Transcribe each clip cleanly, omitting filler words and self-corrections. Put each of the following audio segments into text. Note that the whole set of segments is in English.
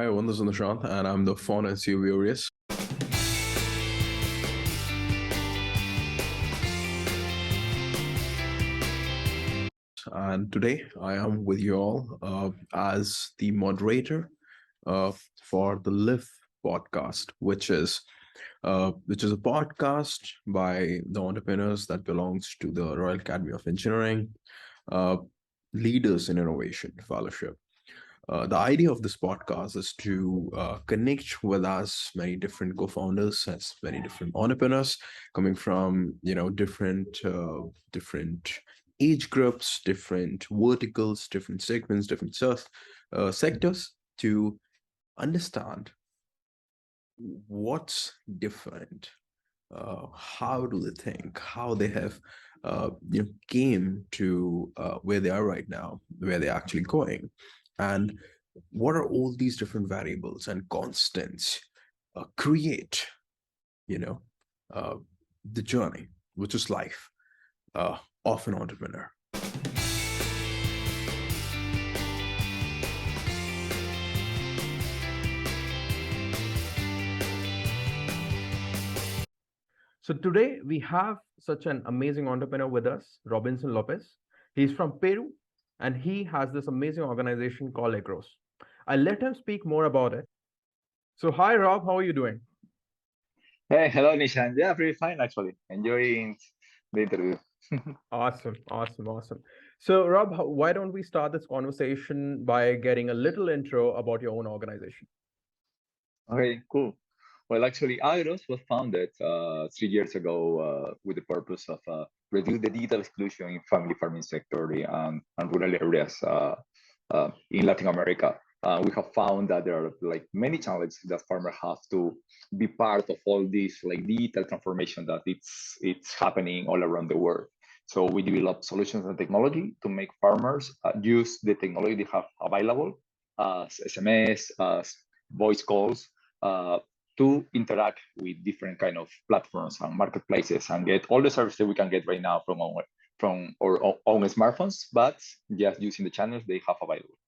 Hi, everyone. This is Nishant, and I'm the founder and CEO of Arius. And today I am with you all as the moderator for the LIF podcast, which is a podcast by the entrepreneurs that belongs to the Royal Academy of Engineering, uh, Leaders in Innovation Fellowship. The idea of this podcast is to connect with us many different co-founders as many different entrepreneurs coming from different age groups, different verticals, different segments, different sectors to understand what's different, how do they think, how they have came to where they are right now, where they're actually going, and what are all these different variables and constants create you know uh, the journey, which is life of an entrepreneur. So today we have such an amazing entrepreneur with us, Robinson Lopez. He's from Peru and he has this amazing organization called Agros. I'll let him speak more about it. So hi Rob, how are you doing? Hey, hello, Nishan. Yeah, pretty fine actually. Enjoying the interview. Awesome. So Rob, why don't we start this conversation by getting a little intro about your own organization? Okay, cool. Well, actually, Agros was founded 3 years ago with the purpose of reduce the digital exclusion in family farming sector and rural areas in Latin America. We have found that there are like many challenges that farmers have to be part of all this like digital transformation that it's happening all around the world. So we develop solutions and technology to make farmers use the technology they have available as SMS, as voice calls, uh, to interact with different kind of platforms and marketplaces and get all the services we can get right now from our own smartphones, but just using the channels they have available.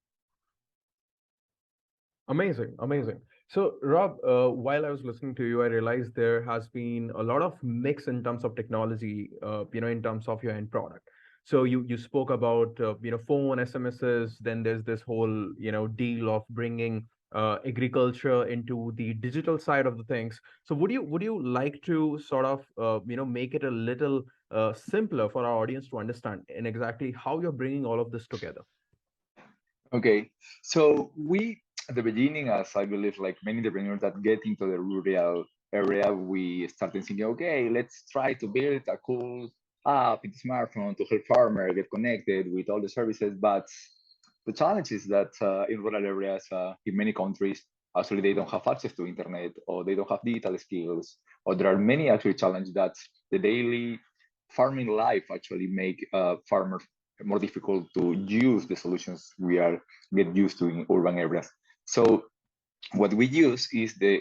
Amazing. So Rob, while I was listening to you, I realized there has been a lot of mix in terms of technology, in terms of your end product. So you spoke about phone SMSs. Then there's this whole deal of bringing agriculture into the digital side of the things. So would you like to sort of make it a little simpler for our audience to understand in exactly how you're bringing all of this together? Okay, so we at the beginning, as I believe, like many entrepreneurs that get into the rural area, we started thinking, okay, let's try to build a cool app in the smartphone to help farmer get connected with all the services. But the challenge is that in rural areas, in many countries, actually they don't have access to internet or they don't have digital skills, or there are many actually challenges that the daily farming life actually make farmers more difficult to use the solutions we are get used to in urban areas. So what we use is the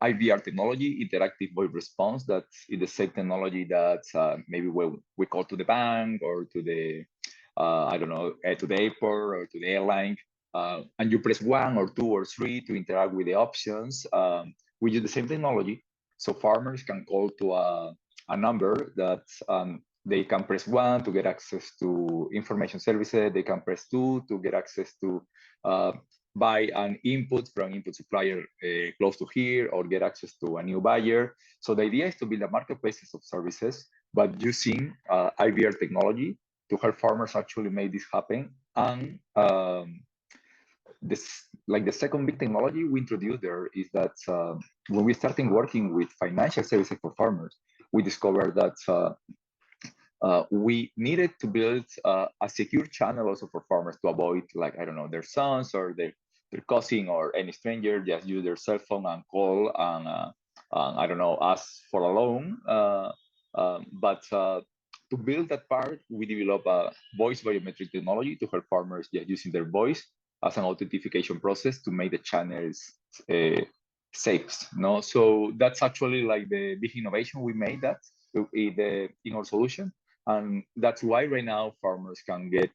IVR technology, interactive voice response. That is the same technology that maybe when we call to the bank or to the I don't know to the airport or to the airline, and you press 1 or 2 or 3 to interact with the options. We use the same technology, so farmers can call to a number that they can press 1 to get access to information services. They can press 2 to get access to uh, buy an input from input supplier close to here or get access to a new buyer. So the idea is to build a marketplaces of services, but using IVR technology to help farmers actually make this happen. And this, like the second big technology we introduced there is that when we started working with financial services for farmers, we discovered that we needed to build a secure channel also for farmers to avoid, like, I don't know, their sons or their cousin or any stranger just use their cell phone and call and I don't know, ask for a loan. But to build that part, we develop a voice biometric technology to help farmers just using their voice as an authentication process to make the channels uh, safe. No, so that's actually like the big innovation we made that in our solution, and that's why right now farmers can get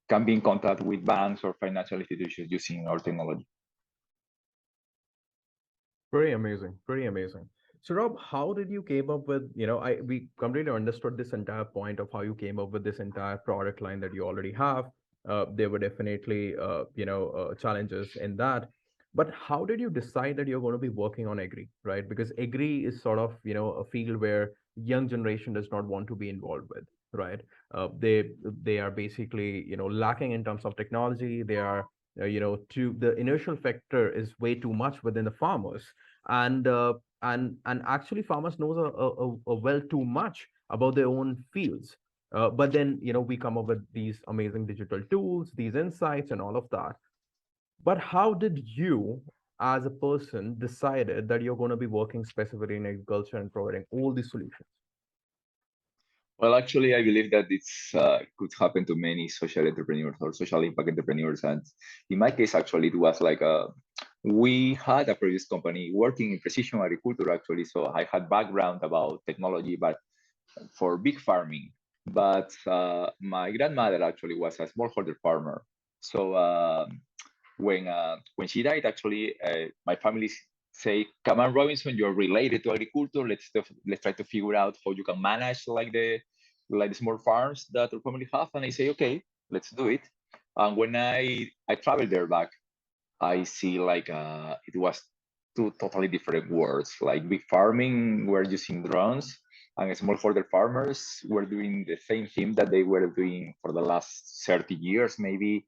can be in contact with banks or financial institutions using our technology. Pretty amazing. Pretty amazing. So Rob, how did you came up with, we completely understood this entire point of how you came up with this entire product line that you already have. There were definitely, challenges in that. But how did you decide that you're going to be working on agri, right? Because agri is sort of, a field where young generation does not want to be involved with, right? They are basically, lacking in terms of technology. They are, to the inertial factor is way too much within the farmers, and and actually farmers knows a well too much about their own fields, but then we come up with these amazing digital tools, these insights and all of that. But how did you as a person decided that you're going to be working specifically in agriculture and providing all these solutions? Well, actually, I believe that it's could happen to many social entrepreneurs or social impact entrepreneurs. And in my case, actually, it was like we had a previous company working in precision agriculture, actually. So I had background about technology, but for big farming. But my grandmother actually was a smallholder farmer. So when she died, actually, my family say, "Come on, Robinson, you're related to agriculture. Let's try to figure out how you can manage like the small farms that our family have." And I say, "Okay, let's do it." And when I traveled there back, I see like it was two totally different worlds. Like big farming, we're using drones, and smallholder farmers were doing the same thing that they were doing for the last 30 years, maybe.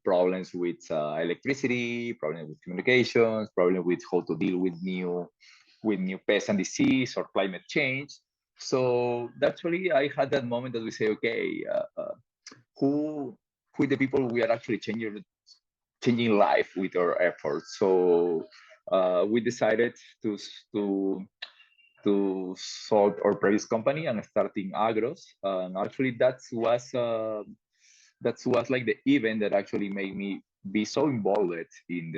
Problems with electricity, problems with communications, problems with how to deal with new pests and disease or climate change. So that's really I had that moment that we say, okay, who who the people we are actually changing life with our efforts. So we decided to to to sold our previous company and starting Agros. And actually, that was like the event that actually made me be so involved in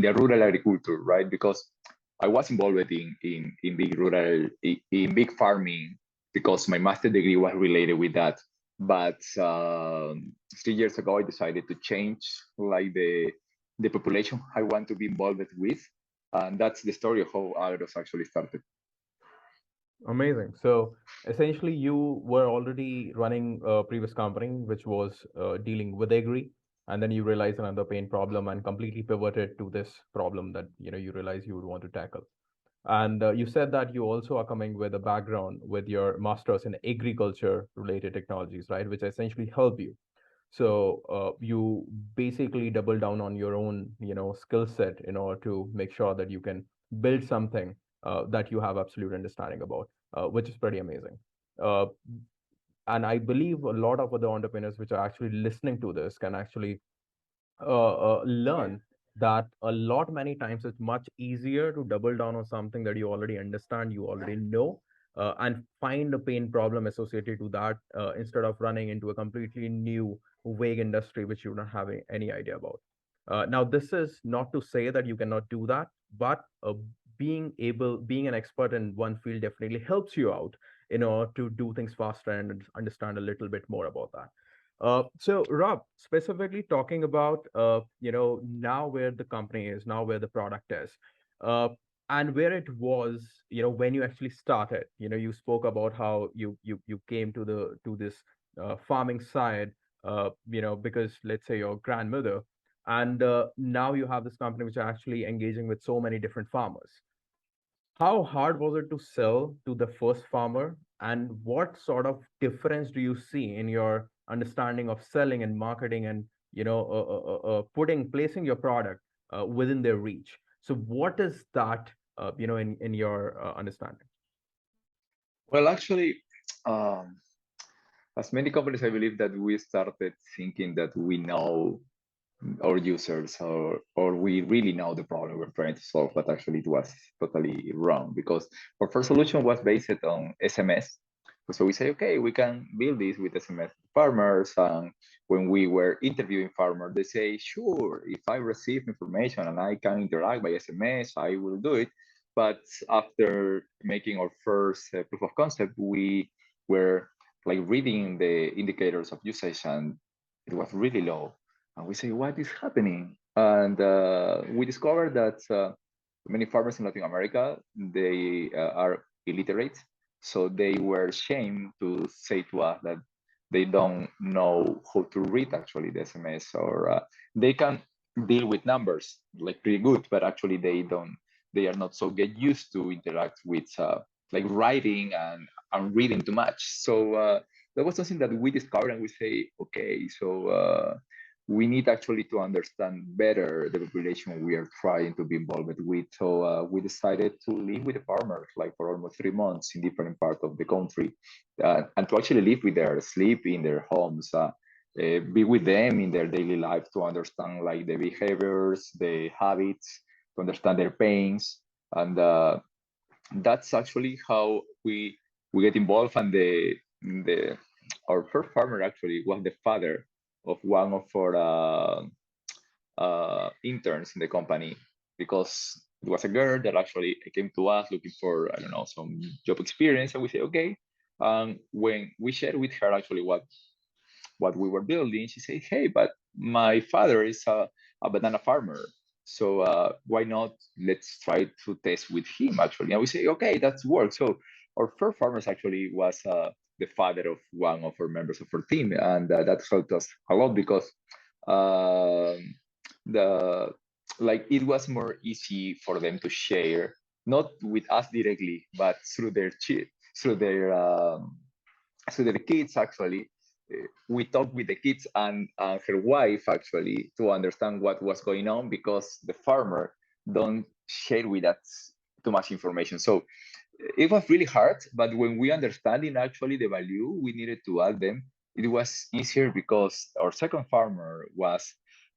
the rural agriculture, right? Because I was involved in big rural in big farming because my master degree was related with that. But 3 years ago, I decided to change like the population I want to be involved with, and that's the story of how Agros actually started. Amazing. So essentially, you were already running a previous company which was dealing with agri, and then you realized another pain problem and completely pivoted to this problem that you realize you would want to tackle. And you said that you also are coming with a background with your masters in agriculture related technologies, right? Which essentially help you. So you basically double down on your own, skill set in order to make sure that you can build something that you have absolute understanding about, which is pretty amazing. Uh, and I believe a lot of other entrepreneurs which are actually listening to this can actually learn that a lot many times it's much easier to double down on something that you already understand, you already know, and find a pain problem associated to that instead of running into a completely new vague industry which you don't have any idea about. Now this is not to say that you cannot do that, but being an expert in one field definitely helps you out in order to do things faster and understand a little bit more about that. So Rob, specifically talking about now where the company is, now where the product is, uh, and where it was, when you actually started. You spoke about how you came to this farming side, because let's say your grandmother, and now you have this company which are actually engaging with so many different farmers. How hard was it to sell to the first farmer, and what sort of difference do you see in your understanding of selling and marketing and placing your product within their reach? So what is that in your understanding? Well, actually, um, as many companies, I believe that we started thinking that we know our users or we really know the problem we're trying to solve, but actually it was totally wrong because our first solution was based on SMS. So we say, okay, we can build this with SMS farmers. And when we were interviewing farmers, they say, sure, if I receive information and I can interact by SMS, I will do it. But after making our first proof of concept, we were like reading the indicators of usage and it was really low and we say, what is happening? And we discovered that many farmers in Latin America, they are illiterate, so they were ashamed to say to us that they don't know how to read actually the SMS, or they can deal with numbers like pretty good, but actually they don't. They are not so get used to interact with like writing and reading too much. So that was something that we discovered, and we say, okay, so we need actually to understand better the population we are trying to be involved with. So we decided to live with the farmers like for almost 3 months in different parts of the country, and to actually live with them, sleep in their homes, be with them in their daily life to understand like the behaviors, the habits, to understand their pains, and that's actually how we get involved. And the our first farmer actually was the father of one of our interns in the company, because it was a girl that actually came to us looking for, I don't know, some job experience, and we say okay. When we shared with her actually what we were building, she said, hey, but my father is a banana farmer. So why not let's try to test with him actually? And we say, okay, that's work. So our first farmers actually was the father of one of our members of our team. And that helped us a lot, because um the like it was more easy for them to share, not with us directly, but through their through their so the kids actually, we talked with the kids and her wife actually to understand what was going on, because the farmer don't share with us too much information. So it was really hard, but when we understanding actually the value we needed to add them, it was easier, because our second farmer was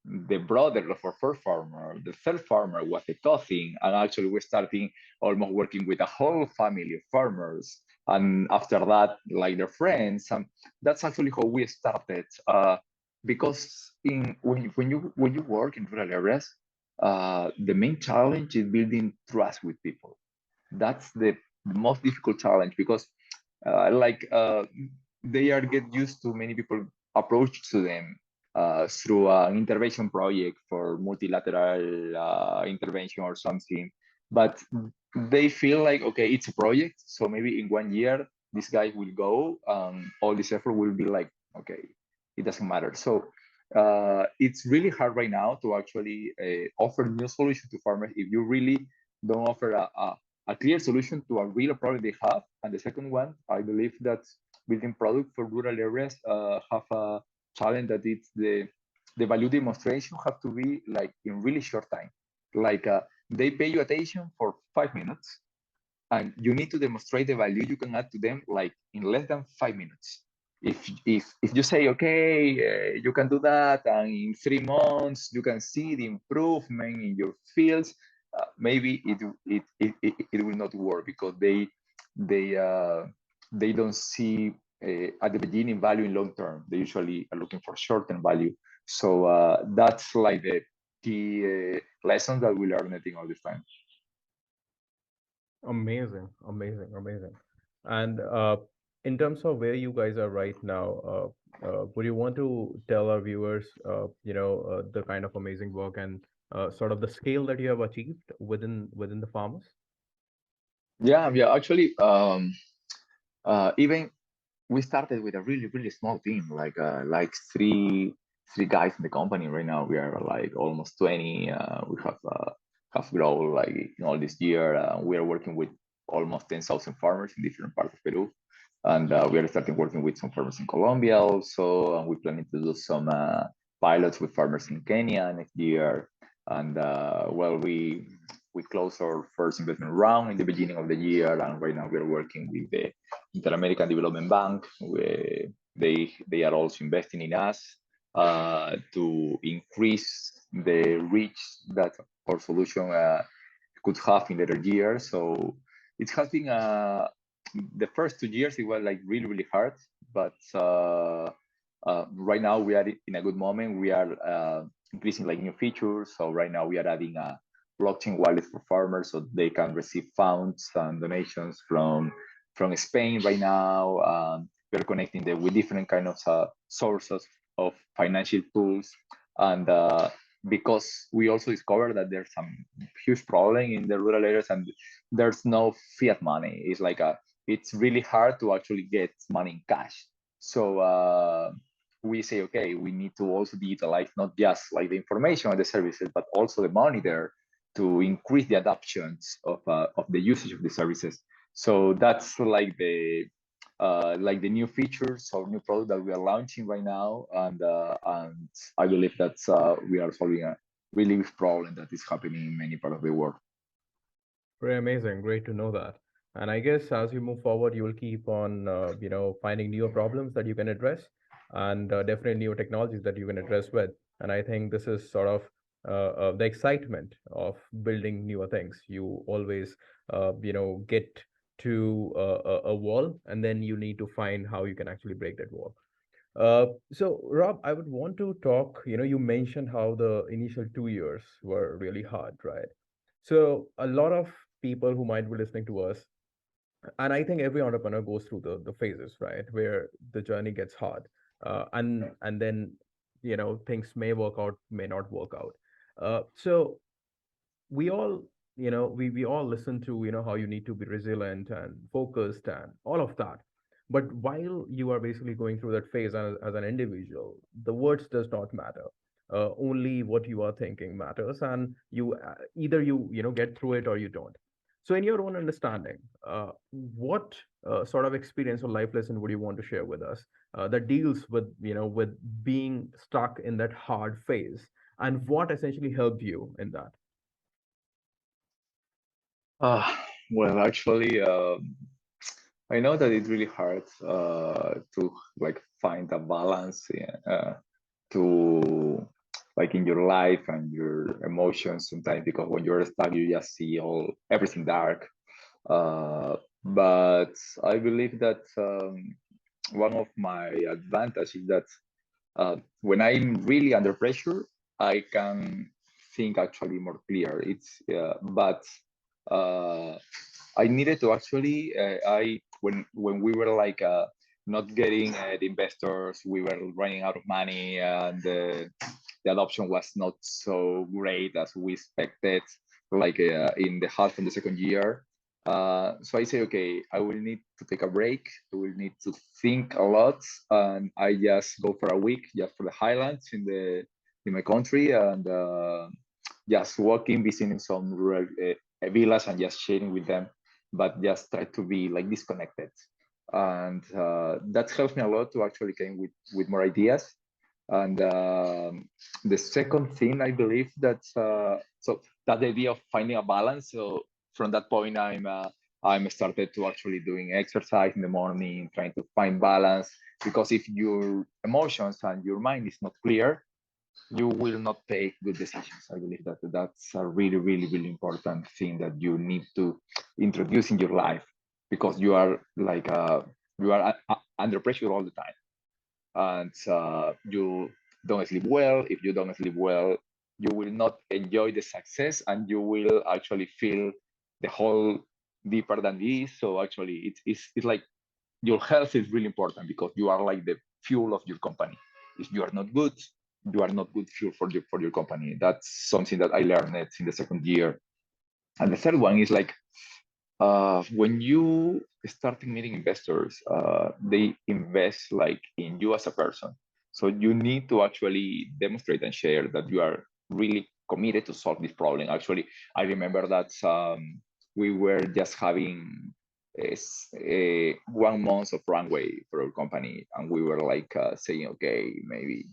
the brother of our first farmer. The third farmer was the cousin, and actually we're starting almost working with a whole family of farmers. And after that, like their friends, and that's actually how we started. Because when you work in rural areas, the main challenge is building trust with people. That's the most difficult challenge, because like they are get used to many people approach to them through an intervention project for multilateral intervention or something, but they feel like okay, it's a project, so maybe in 1 year this guy will go, all this effort will be like okay, it doesn't matter. So it's really hard right now to actually offer new solutions to farmers if you really don't offer a clear solution to a real problem they have. And the second one, I believe that building product for rural areas have a challenge that it's the value demonstration have to be like in really short time. Like they pay you attention for 5 minutes, and you need to demonstrate the value you can add to them like in less than 5 minutes. If you say okay, you can do that, and in 3 months you can see the improvement in your fields, maybe it will not work, because they uh, they don't see at the beginning value in long term. They usually are looking for short term value. So that's like the key lesson that we learn, I think, all this time. Amazing, amazing, amazing. And in terms of where you guys are right now, would you want to tell our viewers, the kind of amazing work and sort of the scale that you have achieved within the farmers? Yeah. Actually, even we started with a really small team, like three guys in the company. Right now we are like almost 20. We have grown like in all this year. We are working with almost 10,000 farmers in different parts of Peru, and we are starting working with some farmers in Colombia also, and we're planning to do some pilots with farmers in Kenya next year. And well, we closed our first investment round in the beginning of the year, and right now we are working with the Inter-American Development Bank. They are also investing in us to increase the reach that our solution could have in later years. So it has been the first 2 years it was like really hard, but right now we are in a good moment. We are increasing like new features. So right now we are adding a blockchain wallet for farmers, so they can receive funds and donations from Spain right now. We're connecting them with different kind of sources of financial tools, and because we also discovered that there's some huge problem in the rural areas, and there's no fiat money. It's like it's really hard to actually get money in cash. So we say, okay, we need to also digitalize not just like the information and the services, but also the money there to increase the adoptions of the usage of the services. So that's like the new features or new product that we are launching right now, and I believe that we are solving a really big problem that is happening in many parts of the world. Very amazing. Great to know that. And I guess as you move forward, you will keep on, finding newer problems that you can address, and definitely new technologies that you can address with. And I think this is sort of the excitement of building newer things. You always, get to a wall, and then you need to find how you can actually break that wall. So Rob, I would want to talk, you mentioned how the initial 2 years were really hard, right? So a lot of people who might be listening to us, and I think every entrepreneur goes through the phases, right, where the journey gets hard, and then things may work out, may not work out. So we all we all listen to how you need to be resilient and focused and all of that, but while you are basically going through that phase as an individual, the words does not matter. Only what you are thinking matters, and you either you get through it or you don't. So in your own understanding, what sort of experience or life lesson would you want to share with us that deals with with being stuck in that hard phase, and what essentially helped you in that? Uh, well, actually, I know that it's really hard to like find a balance to like in your life and your emotions sometimes, because when you're stuck, you just see everything dark. But I believe that one of my advantages is that when I'm really under pressure, I can think actually more clear. But uh, I needed to actually I when we were like not getting the investors, we were running out of money, and the adoption was not so great as we expected, like in the half of the second year. So I say, okay, I will need to take a break. I will need to think a lot, and I just go for a week just for the highlands in my country, and just walking, visiting some rural villas, and just sharing with them, but just try to be like disconnected, and that helps me a lot to actually come with more ideas. And the second thing, I believe that so that idea of finding a balance. So from that point, I'm started to actually doing exercise in the morning, trying to find balance. Because if your emotions and your mind is not clear, you will not take good decisions. I believe that that's a really, really, really important thing that you need to introduce in your life, because you are like you are under pressure all the time, and you don't sleep well. If you don't sleep well, you will not enjoy the success, and you will actually feel the whole deeper than this. So actually, it's like your health is really important, because you are like the fuel of your company. If you are not good, you are not good fuel for your company. That's something that I learned in the second year. And the third one is like when you starting meeting investors, they invest like in you as a person. So you need to actually demonstrate and share that you are really committed to solve this problem. Actually, I remember that we were just having a 1 month of runway for our company, and we were like saying, okay, maybe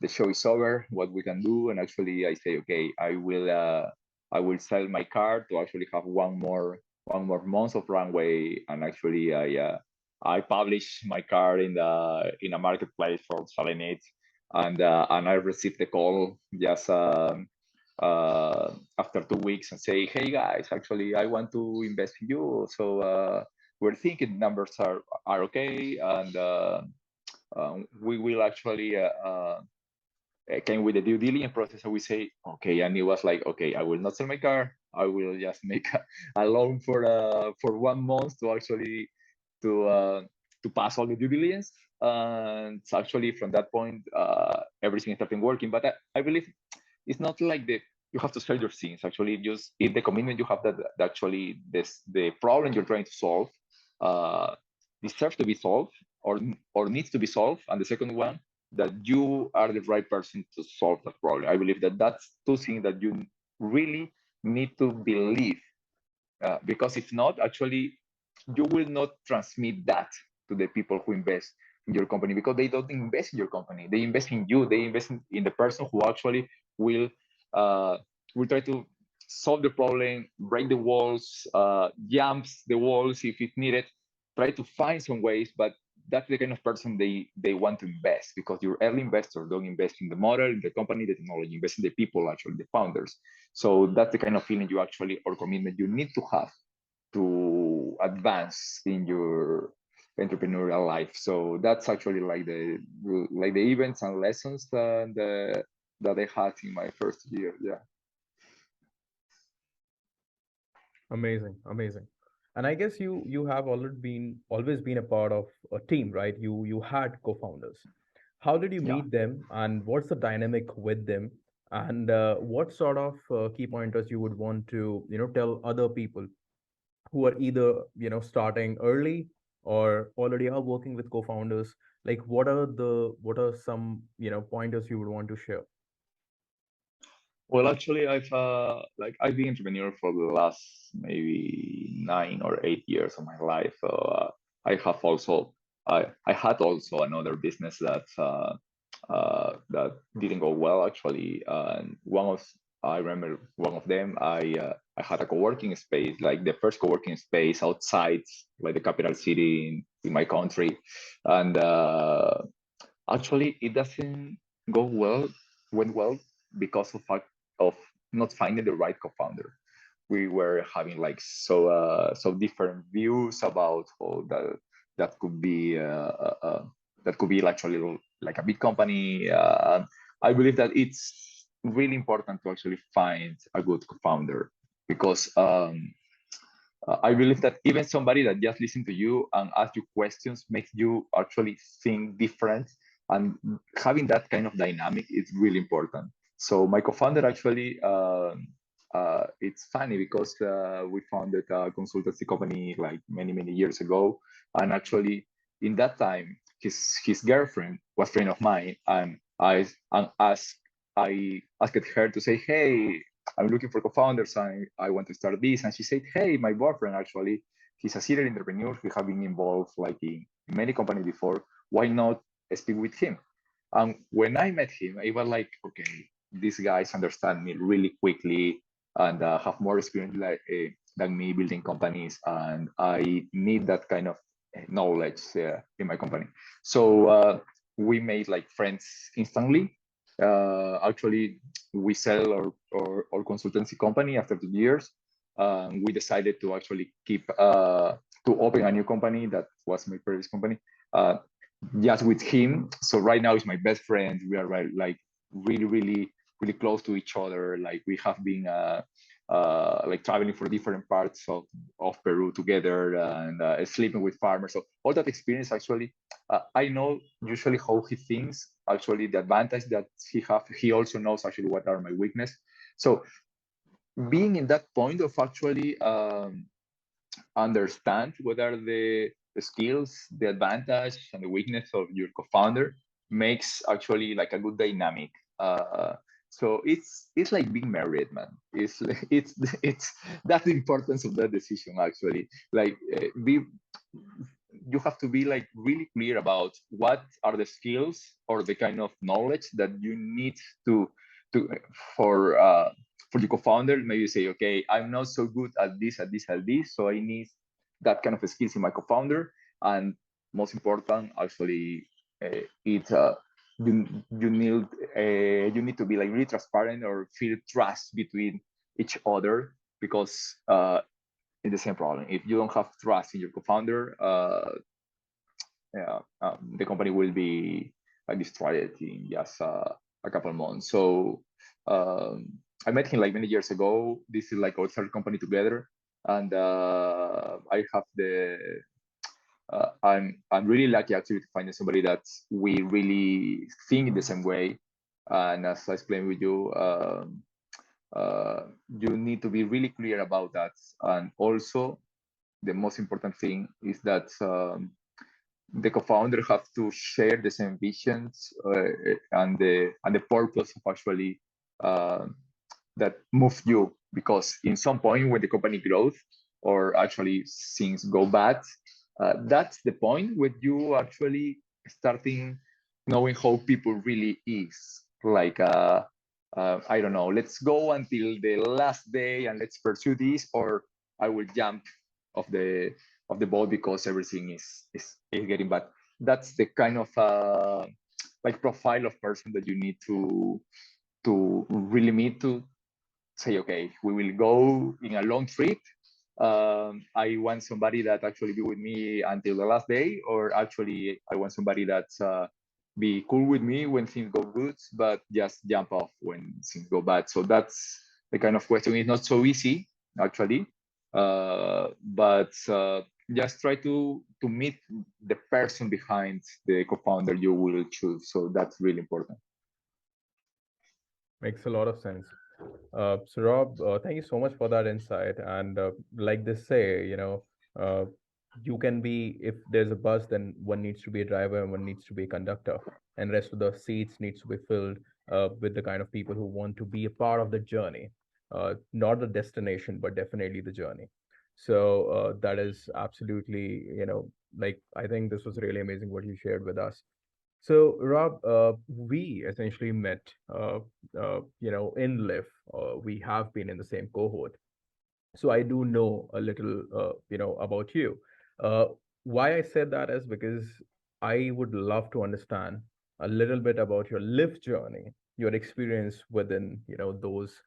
the show is over, what we can do. And actually, I say, okay, I will sell my car to actually have one more month of runway. And actually, I published my car in a marketplace for selling it, and I received the call just after 2 weeks and say, hey guys, actually I want to invest in you. So we're thinking numbers are okay, and we will actually came with the due diligence process. And we say, okay, and it was like, okay, I will not sell my car. I will just make a loan for 1 month to actually to uh, to pass all the due diligence. And actually, from that point, everything started working. But I believe it's not like you have to sell your things. Actually, just if the commitment you have that actually the problem you're trying to solve uh, deserves to be solved or needs to be solved, and the second one, that you are the right person to solve that problem. I believe that that's two things that you really need to believe, because if not, actually, you will not transmit that to the people who invest in your company, because they don't invest in your company. They invest in you. They invest in the person who actually will uh, will try to solve the problem, break the walls, jumps the walls if it's needed, try to find some ways. But that's the kind of person they want to invest, because your early investors don't invest in the model, in the company, the technology, invest in the people, actually, the founders. So that's the kind of feeling you actually, or commitment you need to have to advance in your entrepreneurial life. So that's actually like the events and lessons that I had in my first year. Yeah. Amazing, amazing. And I guess you have always been a part of a team, right? You had co-founders. How did you Yeah. meet them, and what's the dynamic with them? And what sort of key pointers you would want to, tell other people who are either, starting early or already are working with co-founders? Like, what are some, pointers you would want to share? Well, actually, I've been entrepreneur for the last maybe 9 or 8 years of my life. I have also I had also another business that didn't go well, actually. And I remember one of them. I had a co-working space, like the first co-working space outside like the capital city in my country, and actually it doesn't go well went well because of not finding the right co-founder. We were having like so different views about how that could be that could be actually like a big company. I believe that it's really important to actually find a good co-founder, because I believe that even somebody that just listen to you and ask you questions makes you actually think different, and having that kind of dynamic is really important. So my co-founder actually, it's funny because we founded a consultancy company like many years ago, and actually in that time his girlfriend was a friend of mine, and I asked her to say, hey, I'm looking for co-founders. I want to start this. And she said, hey, my boyfriend actually, he's a serial entrepreneur. We have been involved like in many companies before. Why not speak with him? And when I met him, I was like, okay, these guys understand me really quickly and have more experience than me building companies. And I need that kind of knowledge in my company. So we made like friends instantly. Actually, we sell our consultancy company after 2 years. We decided to actually keep to open a new company that was my previous company, uh, just with him. So right now he's my best friend. We are like really close to each other. Like we have been like traveling for different parts of Peru together, and sleeping with farmers. So all that experience actually, I know usually how he thinks. Actually, the advantage that he also knows actually what are my weakness. So being in that point of actually understand what are the skills, the advantage, and the weakness of your co-founder makes actually like a good dynamic. So it's like being married, man. It's that's the importance of that decision actually. Like be you have to be like really clear about what are the skills or the kind of knowledge that you need to for the co-founder. Maybe say, okay, I'm not so good at this, so I need that kind of skills in my co-founder. And most important, actually, it you need to be like really transparent or feel trust between each other, because in the same problem, if you don't have trust in your co-founder, the company will be destroyed in just a couple of months. So I met him like many years ago. This is like our third company together, and I have I'm really lucky actually to find somebody that we really think in the same way. And as I explained with you, you need to be really clear about that. And also, the most important thing is that the co-founder have to share the same visions and the purpose of actually uh, that move you, because in some point when the company grows or actually things go bad, that's the point when you actually starting knowing how people really is like I don't know, let's go until the last day and let's pursue this, or I will jump of the boat because everything is getting bad. That's the kind of like profile of person that you need to really meet to say, okay, we will go in a long trip. I want somebody that actually be with me until the last day, or actually I want somebody that's be cool with me when things go good, but just jump off when things go bad. So that's the kind of question. It's not so easy actually, but just try to meet the person behind the co-founder you will choose. So that's really important. Makes a lot of sense. So Rob, thank you so much for that insight. And like they say, uh, you can be, if there's a bus, then one needs to be a driver and one needs to be a conductor, and rest of the seats needs to be filled with the kind of people who want to be a part of the journey, not the destination, but definitely the journey. So that is absolutely, like I think this was really amazing what you shared with us. So, Rob, we essentially met, in LIF. We have been in the same cohort, so I do know a little, about you. Uh, why I said that is because I would love to understand a little bit about your LIF journey, your experience within, those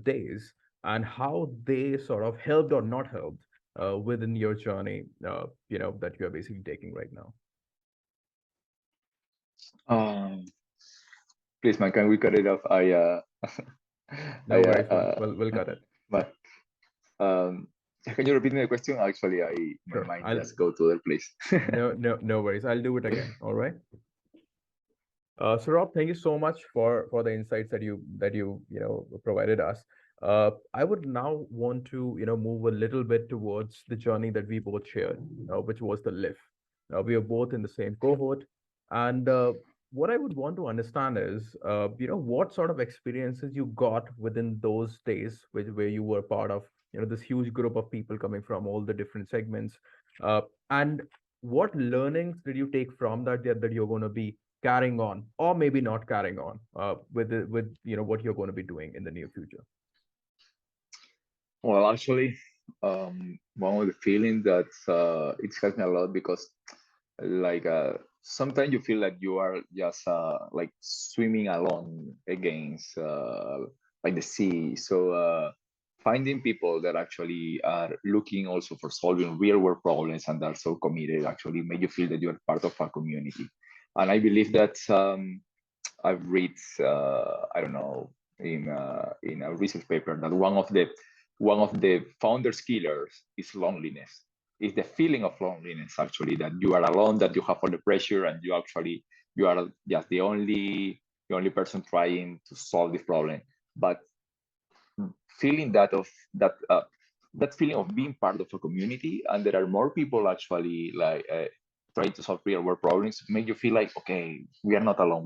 days, and how they sort of helped or not helped within your journey, that you are basically taking right now. Um, Please, man, can we cut it off? I No worries, man. We'll cut it. but um, can you repeat me the question? Actually, my Sure. mind I'll just go to other place. no worries. I'll do it again. All right. So Rob, thank you so much for the insights that you provided us. I would now want to move a little bit towards the journey that we both shared, which was the lift. We are both in the same cohort, and what I would want to understand is, what sort of experiences you got within those days, where you were part of this huge group of people coming from all the different segments, and what learnings did you take from that you're going to be carrying on or maybe not carrying on with what you're going to be doing in the near future. Well, actually, one of the feelings that it's helped me a lot because, like, sometimes you feel like you are just like swimming alone against like the sea. So finding people that actually are looking also for solving real world problems and are so committed actually make you feel that you are part of a community. And I believe that I've read, I don't know, in a research paper that one of the founders' killers is loneliness. It's the feeling of loneliness actually that you are alone, that you have all the pressure, and you are just the only person trying to solve this problem. But feeling that feeling of being part of a community, and there are more people actually like trying to solve real world problems, make you feel like, okay, we are not alone.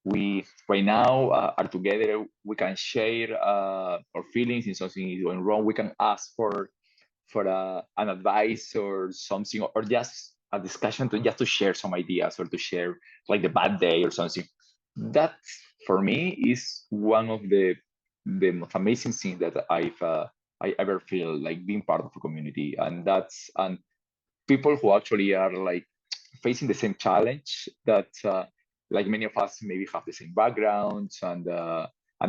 We right now are together. We can share our feelings if something is going wrong. We can ask for an advice or something, or just a discussion to just to share some ideas or to share like the bad day or something. That for me is one of the most amazing things that I ever feel, like being part of a community. And people who actually are like facing the same challenge that like many of us maybe have the same backgrounds and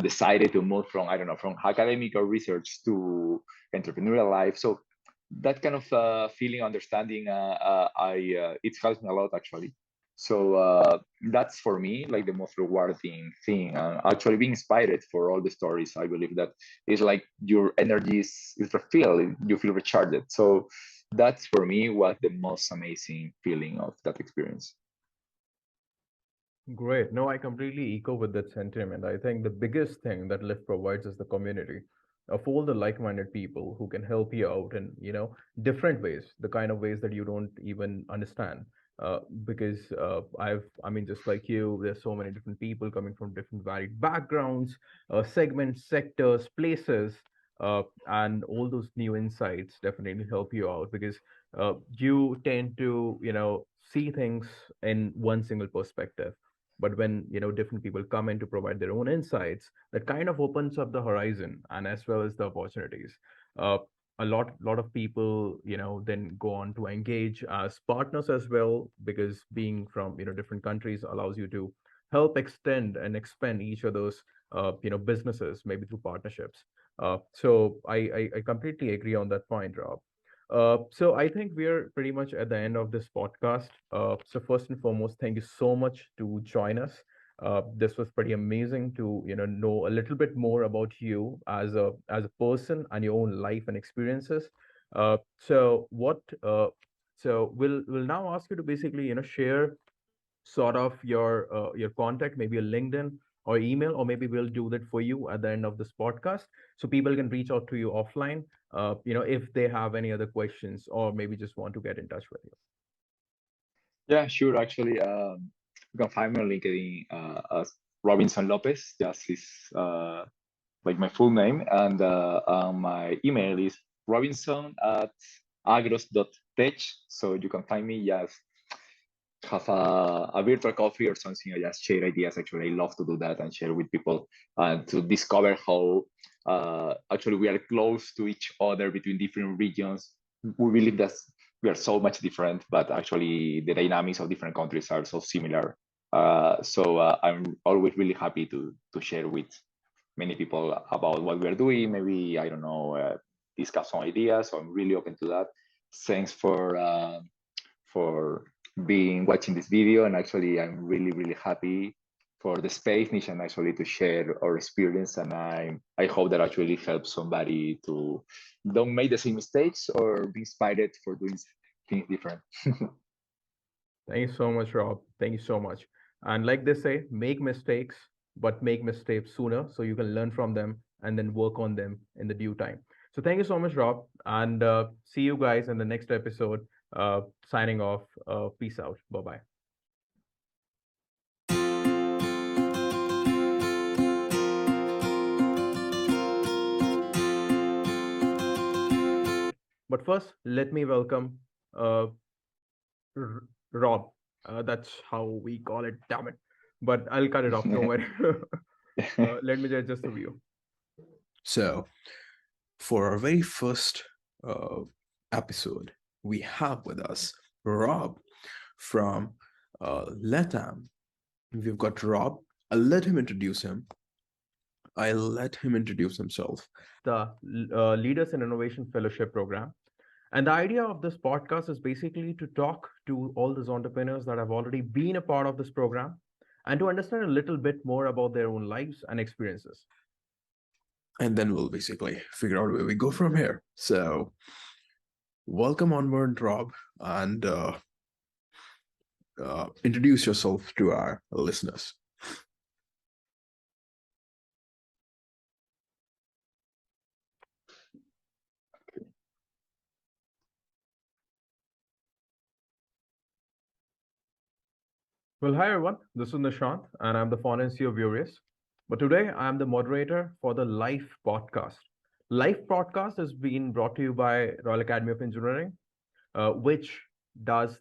decided to move from, I don't know, from academic or research to entrepreneurial life. So that kind of feeling, understanding, it helps me a lot actually. So that's for me like the most rewarding thing. Actually being inspired for all the stories, I believe that is like your energy is refilled, you feel recharged. So that's for me was the most amazing feeling of that experience. Great. No, I completely echo with that sentiment. I think the biggest thing that Lyft provides is the community of all the like-minded people who can help you out in, different ways, the kind of ways that you don't even understand. Because I mean, just like you, there's so many different people coming from different varied backgrounds, segments, sectors, places, and all those new insights definitely help you out because you tend to, see things in one single perspective, but when different people come in to provide their own insights, that kind of opens up the horizon and as well as the opportunities. uh, a lot of people then go on to engage as partners as well, because being from different countries allows you to help extend and expand each other's businesses, maybe through partnerships. So I completely agree on that point, Rob. So I think we're pretty much at the end of this podcast. So first and foremost, thank you so much to join us. This was pretty amazing to know a little bit more about you as a person and your own life and experiences. So what? So we'll now ask you to basically share sort of your contact, maybe a LinkedIn or email, or maybe we'll do that for you at the end of this podcast, so people can reach out to you offline, if they have any other questions or maybe just want to get in touch with you. Yeah, sure. Actually, you can find me on LinkedIn as Robinson Lopez. Just is like my full name, and my email is robinson at agros.tech. So you can find me. Just have a virtual coffee or something. I just share ideas. Actually, I love to do that and share with people and to discover how actually we are close to each other between different regions. We believe that we are so much different, but actually the dynamics of different countries are so similar. So I'm always really happy to share with many people about what we are doing. Maybe I don't know, discuss some ideas. So I'm really open to that. Thanks for being watching this video, and actually I'm really happy for the space niche and actually to share our experience, and I hope that actually helps somebody to don't make the same mistakes or be inspired for doing things different. Thank you so much, Rob. Thank you so much. And like they say, make mistakes, but make mistakes sooner so you can learn from them and then work on them in the due time. So thank you so much, Rob. And see you guys in the next episode. Signing off. Peace out. Bye bye. But first, let me welcome uh, Rob. That's how we call it. Damn it. But I'll cut it off. Don't worry. Let me just a view. So, for our very first uh, episode, we have with us Rob from Latam. We've got Rob. I'll let him introduce him. I'll let him introduce himself. The Leaders in Innovation Fellowship Program. And the idea of this podcast is basically to talk to all those entrepreneurs that have already been a part of this program and to understand a little bit more about their own lives and experiences. And then we'll basically figure out where we go from here. So, welcome on board, Rob, and introduce yourself to our listeners. Well, hi everyone. This is Nishant, and I'm the founder and CEO of Vurious. But today I'm the moderator for the LIFE podcast. LIFE podcast is being brought to you by Royal Academy of Engineering, which does